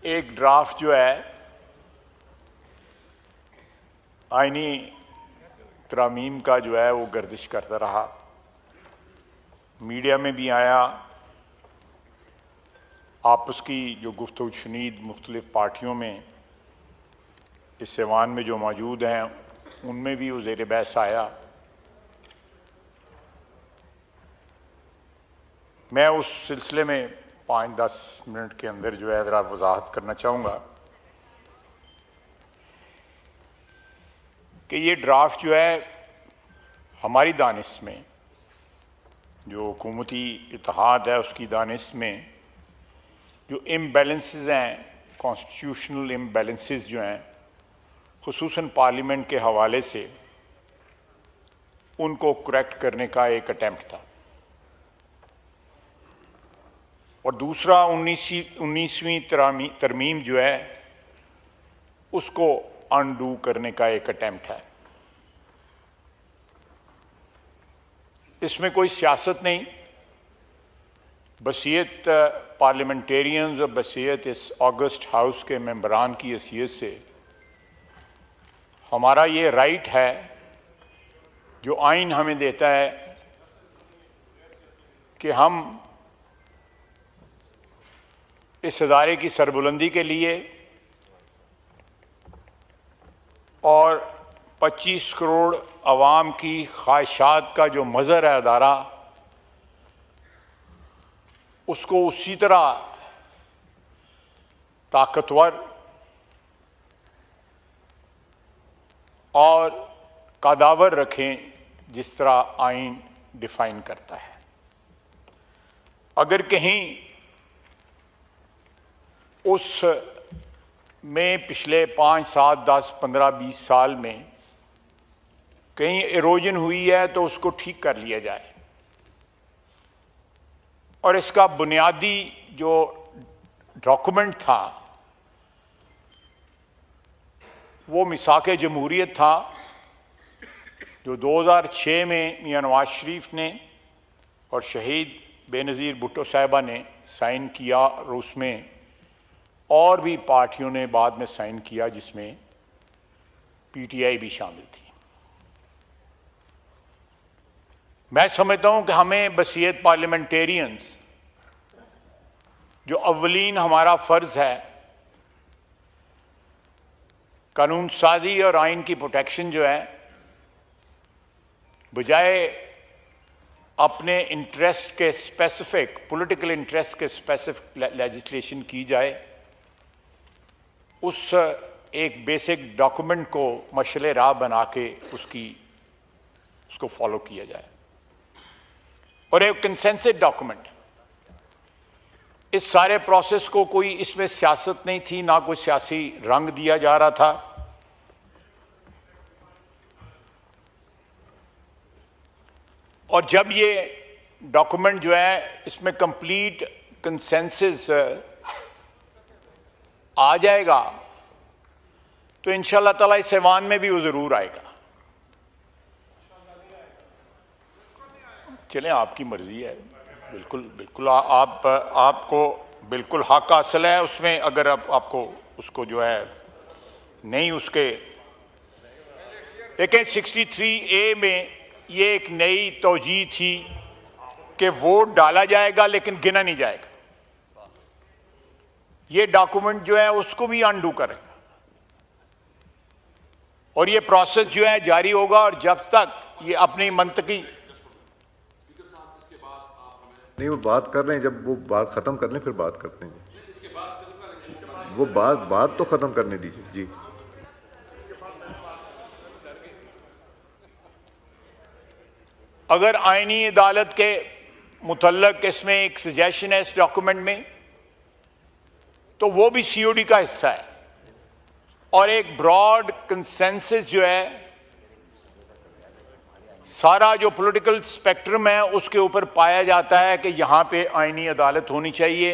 एक ड्राफ्ट जो है आईनी तरामीम का जो है वो गर्दिश करता रहा, मीडिया में भी आया, आपस की जो गुफ्तगू शुनीद मुख्तलिफ पार्टियों में इस ऐवान में जो मौजूद हैं उनमें भी वो ज़ेर बहस आया। मैं उस सिलसिले में 5-10 मिनट के अंदर जो है ज़रा वजाहत करना चाहूँगा कि ये ड्राफ्ट जो है हमारी दानिश में, जो हुकूमती इत्तेहाद है उसकी दानिश में जो इम्बैलेंसेस हैं, कॉन्स्टिट्यूशनल इम्बैलेंसेस जो हैं खुसूसन पार्लियामेंट के हवाले से, उनको करेक्ट करने का एक अटैम्प्ट था। और दूसरा 19वीं तरमीम जो है उसको अनडू करने का एक अटैम्प्ट है। इसमें कोई सियासत नहीं, बसीयत पार्लियामेंटेरियंस और बसीयत इस ऑगस्ट हाउस के मेंबरान की हैसियत से हमारा ये राइट है जो आइन हमें देता है कि हम इस इदारे की सरबुलंदी के लिए और 25 करोड़ अवाम की ख्वाहिशात का जो मज़हर है अदारा, उसको उसी तरह ताकतवर और कादावर रखें जिस तरह आइन डिफाइन करता है। अगर कहीं उस में पिछले 5, 7, 10, 15, 20 साल में कहीं इरोजन हुई है तो उसको ठीक कर लिया जाए। और इसका बुनियादी जो डॉक्यूमेंट था वो मिसाक जमहूरियत था, जो 2006 में मियां नवाज शरीफ ने और शहीद बेनज़ीर भुट्टो साहिबा ने साइन किया, और उसमें और भी पार्टियों ने बाद में साइन किया जिसमें पीटीआई भी शामिल थी। मैं समझता हूं कि हमें बसीयत पार्लियामेंटेरियंस, जो अव्वलीन हमारा फ़र्ज है कानून साजी और आइन की प्रोटेक्शन जो है, बजाय अपने इंटरेस्ट के स्पेसिफिक, पॉलिटिकल इंटरेस्ट के स्पेसिफिक लेजिस्लेशन की जाए, उस एक बेसिक डॉक्यूमेंट को मशअले राह बना के उसको फॉलो किया जाए। और एक कंसेंसस डॉक्यूमेंट, इस सारे प्रोसेस को कोई इसमें सियासत नहीं थी, ना कोई सियासी रंग दिया जा रहा था। और जब ये डॉक्यूमेंट जो है इसमें कंप्लीट कंसेंसस आ जाएगा तो इंशाअल्लाह ताला इस ऐवान में भी वो जरूर आएगा। चलें, आपकी मर्जी है, बिल्कुल बिल्कुल आपको बिल्कुल हक हासिल है उसमें। अगर आपको उसको जो है नहीं उसके देखें, 63A में ये एक नई तौजीह थी कि वोट डाला जाएगा लेकिन गिना नहीं जाएगा। ये डॉक्यूमेंट जो है उसको भी अनडू करेगा और ये प्रोसेस जो है जारी होगा। और जब तक ये अपनी मंतकी नहीं, वो बात कर रहे हैं, जब वो बात खत्म कर लें फिर बात करते हैं। वो बात तो खत्म करने दीजिए जी। अगर आईनी अदालत के मुतल्लक इसमें एक सजेशन है इस डॉक्यूमेंट में, तो वो भी सीओडी का हिस्सा है। और एक ब्रॉड कंसेंसस जो है सारा जो पॉलिटिकल स्पेक्ट्रम है उसके ऊपर पाया जाता है कि यहां पे आईनी अदालत होनी चाहिए।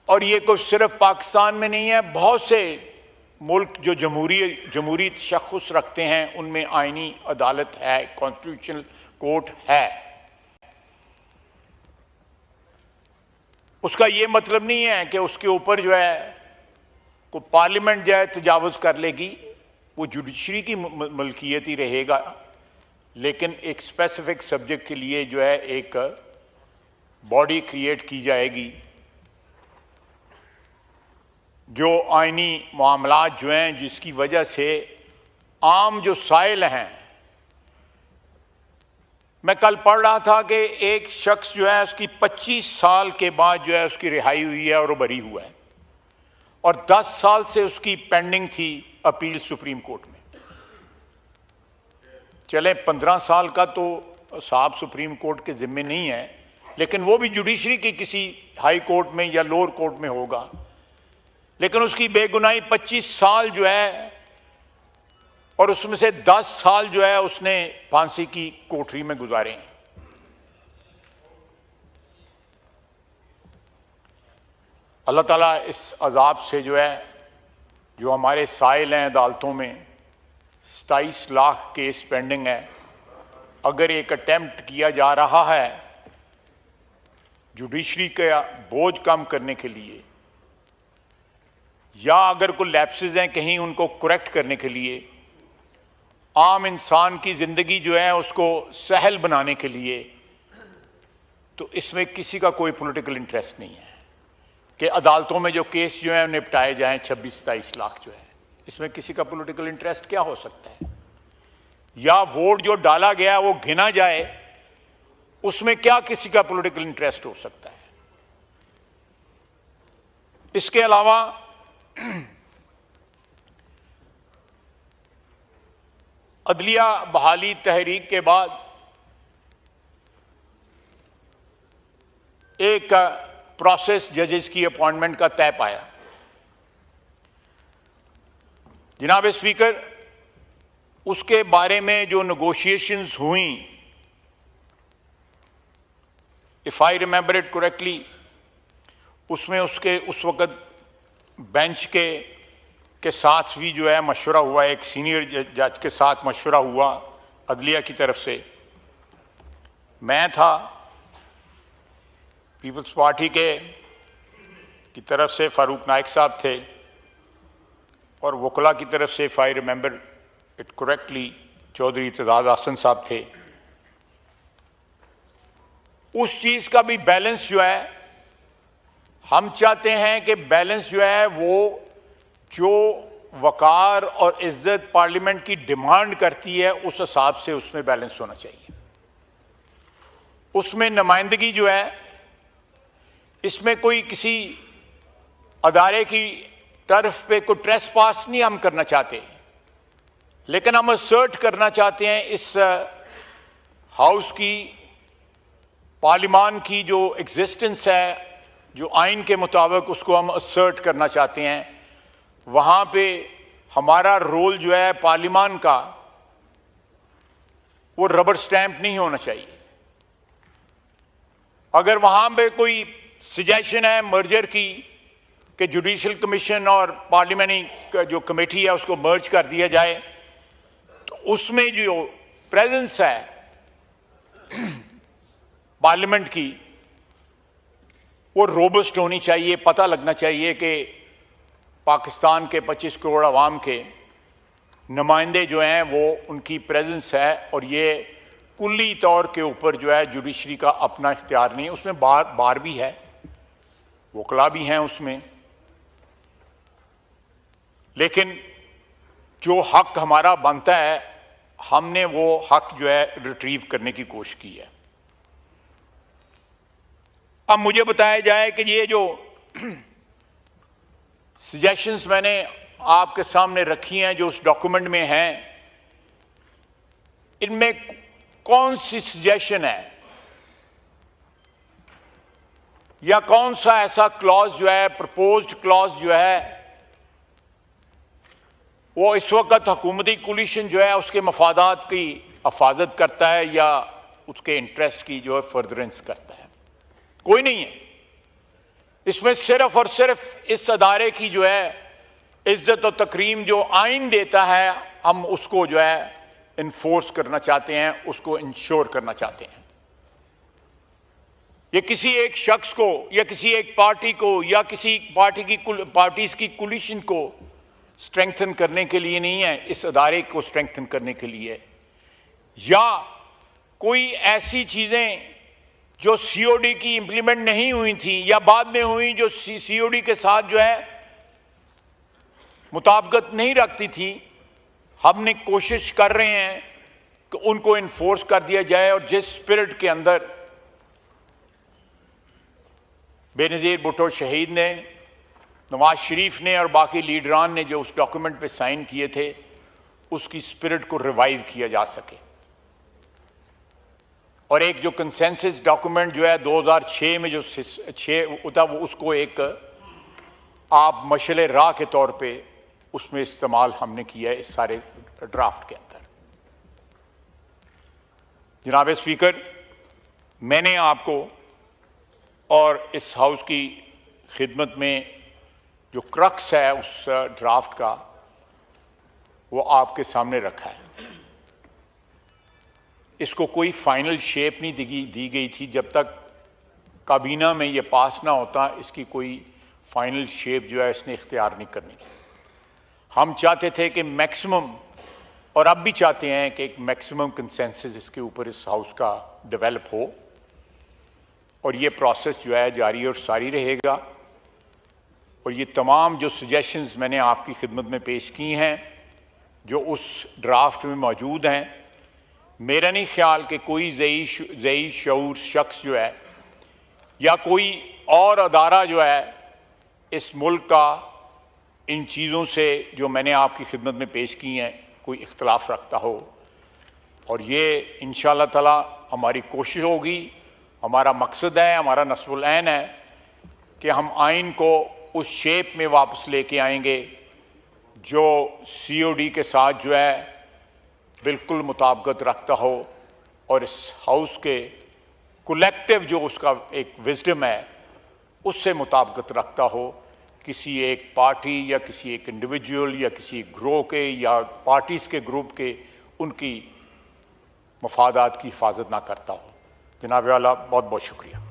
और ये कुछ सिर्फ पाकिस्तान में नहीं है, बहुत से मुल्क जो जमहूरी तशख़्ख़ुस रखते हैं उनमें आईनी अदालत है, कॉन्स्टिट्यूशनल कोर्ट है। उसका ये मतलब नहीं है कि उसके ऊपर जो है को पार्लियामेंट जो है तजावुज़ कर लेगी, वो जुडिशरी की मलकियत ही रहेगा, लेकिन एक स्पेसिफिक सब्जेक्ट के लिए जो है एक बॉडी क्रिएट की जाएगी जो आइनी मामलात जो हैं, जिसकी वजह से आम जो साइल हैं। मैं कल पढ़ रहा था कि एक शख्स जो है उसकी 25 साल के बाद जो है उसकी रिहाई हुई है और वो बरी हुआ है, और 10 साल से उसकी पेंडिंग थी अपील सुप्रीम कोर्ट में। चले 15 साल का तो साहब सुप्रीम कोर्ट के जिम्मे नहीं है, लेकिन वो भी जुडिशरी की किसी हाई कोर्ट में या लोअर कोर्ट में होगा, लेकिन उसकी बेगुनाही 25 साल जो है, और उसमें से 10 साल जो है उसने फांसी की कोठरी में गुजारे हैं। अल्लाह ताला इस अजाब से जो है, जो हमारे साइल हैं अदालतों में 27 लाख केस पेंडिंग है, अगर एक अटेम्प्ट किया जा रहा है जुडिशरी का बोझ कम करने के लिए, या अगर कोई लैप्सेस हैं कहीं उनको करेक्ट करने के लिए, आम इंसान की ज़िंदगी जो है उसको सहल बनाने के लिए, तो इसमें किसी का कोई पॉलिटिकल इंटरेस्ट नहीं है कि अदालतों में जो केस जो है निपटाए जाएं 26-27 लाख जो है, इसमें किसी का पॉलिटिकल इंटरेस्ट क्या हो सकता है? या वोट जो डाला गया वो गिना जाए, उसमें क्या किसी का पॉलिटिकल इंटरेस्ट हो सकता है? इसके अलावा अदलिया बहाली तहरीक के बाद एक प्रोसेस जजेस की अपॉइंटमेंट का तय पाया। जनाब स्पीकर, उसके बारे में जो नेगोशिएशंस हुई, if I remember it correctly, उसमें उसके उस वक़्त बेंच के साथ भी जो है मशवरा हुआ, एक सीनियर जज के साथ मशवरा हुआ अदलिया की तरफ से। मैं था, पीपल्स पार्टी की तरफ से फारूक नाइक साहब थे, और वकला की तरफ से if I remember it correctly Chaudhry Aitzaz Hasan sahab थे। उस चीज़ का भी बैलेंस जो है, हम चाहते हैं कि बैलेंस जो है वो जो वकार और इज्जत पार्लियामेंट की डिमांड करती है उस हिसाब से उसमें बैलेंस होना चाहिए। उसमें नुमाइंदगी जो है, इसमें कोई किसी अदारे की तरफ पे कोई ट्रेसपास नहीं हम करना चाहते, लेकिन हम असर्ट करना चाहते हैं इस हाउस की, पार्लियामान की जो एग्जिस्टेंस है, जो आइन के मुताबिक उसको हम असर्ट करना चाहते हैं। वहाँ पे हमारा रोल जो है पार्लियामान का, वो रबर स्टैंप नहीं होना चाहिए। अगर वहाँ पे कोई सजेशन है मर्जर की कि जुडिशल कमीशन और पार्लियामेंट्री जो कमेटी है उसको मर्ज कर दिया जाए, तो उसमें जो प्रेजेंस है पार्लियामेंट की, वो रोबस्ट होनी चाहिए। पता लगना चाहिए कि पाकिस्तान के 25 करोड़ आवाम के नुमाइंदे जो हैं वो उनकी प्रेजेंस है, और ये कुल्ली तौर के ऊपर जो है जुडिशरी का अपना इख्तियार नहीं है। उसमें बार भी है, वकला भी हैं उसमें, लेकिन जो हक हमारा बनता है हमने वो हक जो है रिट्रीव करने की कोशिश की है। अब मुझे बताया जाए कि ये जो सजेशंस मैंने आपके सामने रखी हैं, जो उस डॉक्यूमेंट में हैं, इनमें कौन सी सजेशन है या कौन सा ऐसा क्लॉज जो है, प्रपोज्ड क्लॉज जो है, वो इस वक्त हुकूमती कोलिशन जो है उसके मफादात की हिफाजत करता है या उसके इंटरेस्ट की जो है फर्दरेंस करता है? कोई नहीं है। इसमें सिर्फ और सिर्फ इस अदारे की जो है इज्जत और तकरीम जो आइन देता है, हम उसको जो है इन्फोर्स करना चाहते हैं, उसको इंश्योर करना चाहते हैं। ये किसी एक शख्स को या किसी एक पार्टी को या किसी पार्टीज की कोलिशन को स्ट्रेंथन करने के लिए नहीं है, इस अदारे को स्ट्रेंथन करने के लिए, या कोई ऐसी चीजें जो सीओडी की इंप्लीमेंट नहीं हुई थी या बाद में हुई, जो सीओडी के साथ जो है मुताबिकत नहीं रखती थी, हमने कोशिश कर रहे हैं कि उनको इन्फोर्स कर दिया जाए। और जिस स्पिरिट के अंदर बेनज़ीर भुट्टो शहीद ने, नवाज शरीफ ने और बाकी लीडरान ने जो उस डॉक्यूमेंट पे साइन किए थे, उसकी स्पिरिट को रिवाइव किया जा सके। और एक जो कंसेंसस डॉक्यूमेंट जो है 2006 में जो 6 होता, वो उसको एक आप मशले राह के तौर पे उसमें इस्तेमाल हमने किया है इस सारे ड्राफ्ट के अंदर। जनाब स्पीकर, मैंने आपको और इस हाउस की खिदमत में जो क्रक्स है उस ड्राफ्ट का, वो आपके सामने रखा है। इसको कोई फाइनल शेप नहीं दी गई थी। जब तक काबीना में ये पास ना होता, इसकी कोई फाइनल शेप जो है इसने इख्तियार नहीं करनी। हम चाहते थे कि मैक्सिमम, और अब भी चाहते हैं कि एक मैक्सिमम कंसेंसस इसके ऊपर इस हाउस का डेवलप हो, और ये प्रोसेस जो है जारी और सारी रहेगा। और ये तमाम जो सजेशंस मैंने आपकी खिदमत में पेश की हैं, जो उस ड्राफ्ट में मौजूद हैं, मेरा नहीं ख्याल कि कोई ज़ई शऊर शख्स जो है या कोई और अदारा जो है इस मुल्क का इन चीज़ों से जो मैंने आपकी खिदमत में पेश की हैं कोई इख्तलाफ रखता हो। और ये इंशाअल्लाह ताला हमारी कोशिश होगी, हमारा मकसद है, हमारा नस्बुल ऐन है कि हम आइन को उस शेप में वापस लेके आएंगे जो सीओडी के साथ जो है बिल्कुल मुताबिकत रखता हो, और इस हाउस के कलेक्टिव जो उसका एक विजडम है उससे मुताबिकत रखता हो। किसी एक पार्टी या किसी एक इंडिविजुअल या किसी ग्रोह के या पार्टीज़ के ग्रुप के उनकी मफादात की हिफाजत ना करता हो। जनाब वाला, बहुत बहुत शुक्रिया।